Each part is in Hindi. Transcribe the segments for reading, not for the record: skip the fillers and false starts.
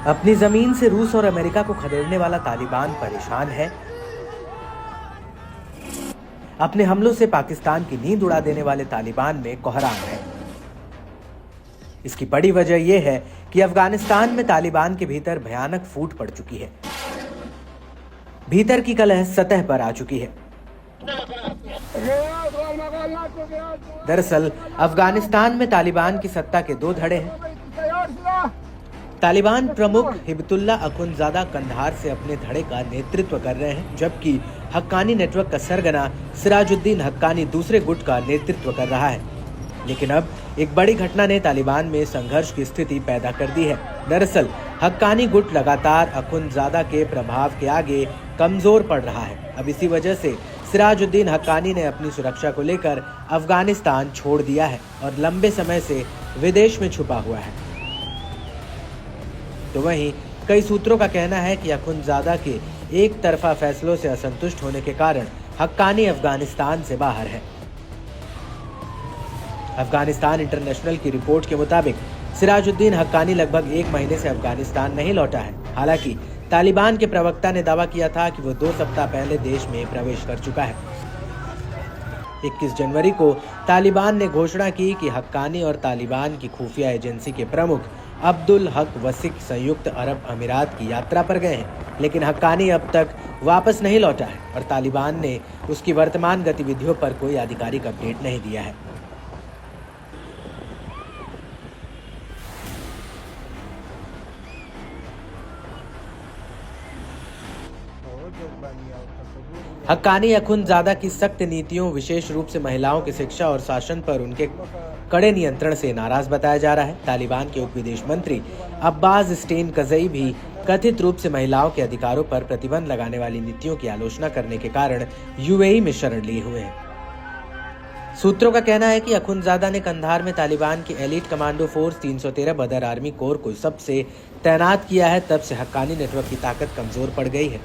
अपनी जमीन से रूस और अमेरिका को खदेड़ने वाला तालिबान परेशान है। अपने हमलों से पाकिस्तान की नींद उड़ा देने वाले तालिबान में कोहराम है। इसकी बड़ी वजह यह है कि अफगानिस्तान में तालिबान के भीतर भयानक फूट पड़ चुकी है। भीतर की कलह सतह पर आ चुकी है। दरअसल अफगानिस्तान में तालिबान की सत्ता के दो धड़े हैं। तालिबान प्रमुख हिबतुल्ला अखुंदजादा कंधार से अपने धड़े का नेतृत्व कर रहे हैं, जबकि हक्कानी नेटवर्क का सरगना सिराजुद्दीन हक्कानी दूसरे गुट का नेतृत्व कर रहा है। लेकिन अब एक बड़ी घटना ने तालिबान में संघर्ष की स्थिति पैदा कर दी है। दरअसल हक्कानी गुट लगातार अखुंदजादा के प्रभाव के आगे कमजोर पड़ रहा है। अब इसी वजह से सिराजुद्दीन हक्कानी ने अपनी सुरक्षा को लेकर अफगानिस्तान छोड़ दिया है और लंबे समय से विदेश में छुपा हुआ है। तो वहीं कई सूत्रों का कहना है कि अखुंदजादा के एक तरफा फैसलों से असंतुष्ट होने के कारण हक्कानी अफगानिस्तान से बाहर है। अफगानिस्तान इंटरनेशनल की रिपोर्ट के मुताबिक सिराजुद्दीन हक्कानी लगभग 1 महीने से अफगानिस्तान नहीं लौटा है। हालांकि तालिबान के प्रवक्ता ने दावा किया था कि वो 2 सप्ताह पहले देश में प्रवेश कर चुका है। 21 जनवरी को तालिबान ने घोषणा की कि हक्कानी और तालिबान की खुफिया एजेंसी के प्रमुख अब्दुल हक वसीक संयुक्त अरब अमीरात की यात्रा पर गए हैं, लेकिन हक्कानी अब तक वापस नहीं लौटा है और तालिबान ने उसकी वर्तमान गतिविधियों पर कोई आधिकारिक अपडेट नहीं दिया है। हक्कानी अखुंदजादा की सख्त नीतियों, विशेष रूप से महिलाओं की शिक्षा और शासन पर उनके कड़े नियंत्रण से नाराज बताया जा रहा है। तालिबान के उप विदेश मंत्री अब्बास स्टेन कज़ई भी कथित रूप से महिलाओं के अधिकारों पर प्रतिबंध लगाने वाली नीतियों की आलोचना करने के कारण यूएई में शरण लिए हुए हैं। सूत्रों का कहना है कि अखुंदजादा ने कंधार में तालिबान की एलीट कमांडो फोर्स 313 बदर आर्मी कोर को सबसे तैनात किया है। तब से हक्कानी नेटवर्क की ताकत कमजोर पड़ गई है।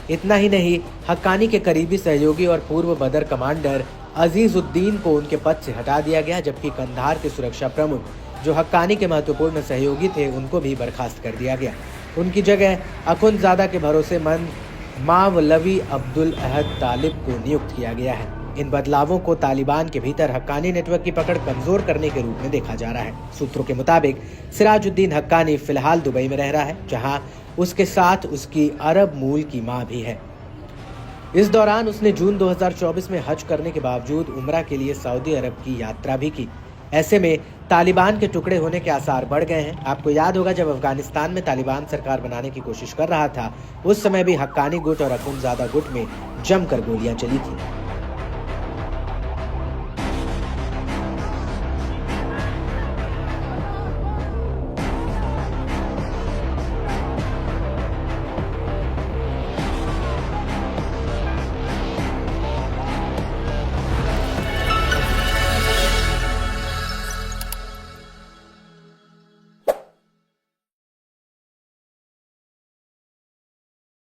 इतना ही नहीं, हक्कानी के करीबी सहयोगी और पूर्व बदर कमांडर अजीजुद्दीन को उनके पद से हटा दिया गया, जबकि कंधार के सुरक्षा प्रमुख जो हक्कानी के महत्वपूर्ण सहयोगी थे उनको भी बर्खास्त कर दिया गया। उनकी जगह अखुंदजादा के भरोसेमंद मावलवी अब्दुल अहद तालिब को नियुक्त किया गया है। इन बदलावों को तालिबान के भीतर हक्कानी नेटवर्क की पकड़ कमजोर करने के रूप में देखा जा रहा है। सूत्रों के मुताबिक सिराजुद्दीन हक्कानी फिलहाल दुबई में रह रहा है, जहां उसके साथ उसकी अरब मूल की मां भी है। इस दौरान उसने जून 2024 में हज करने के बावजूद उम्रा के लिए सऊदी अरब की यात्रा भी की। ऐसे में तालिबान के टुकड़े होने के आसार बढ़ गए हैं। आपको याद होगा, जब अफगानिस्तान में तालिबान सरकार बनाने की कोशिश कर रहा था, उस समय भी हक्कानी गुट और अखुंदजादा गुट में जमकर गोलियां चली थी।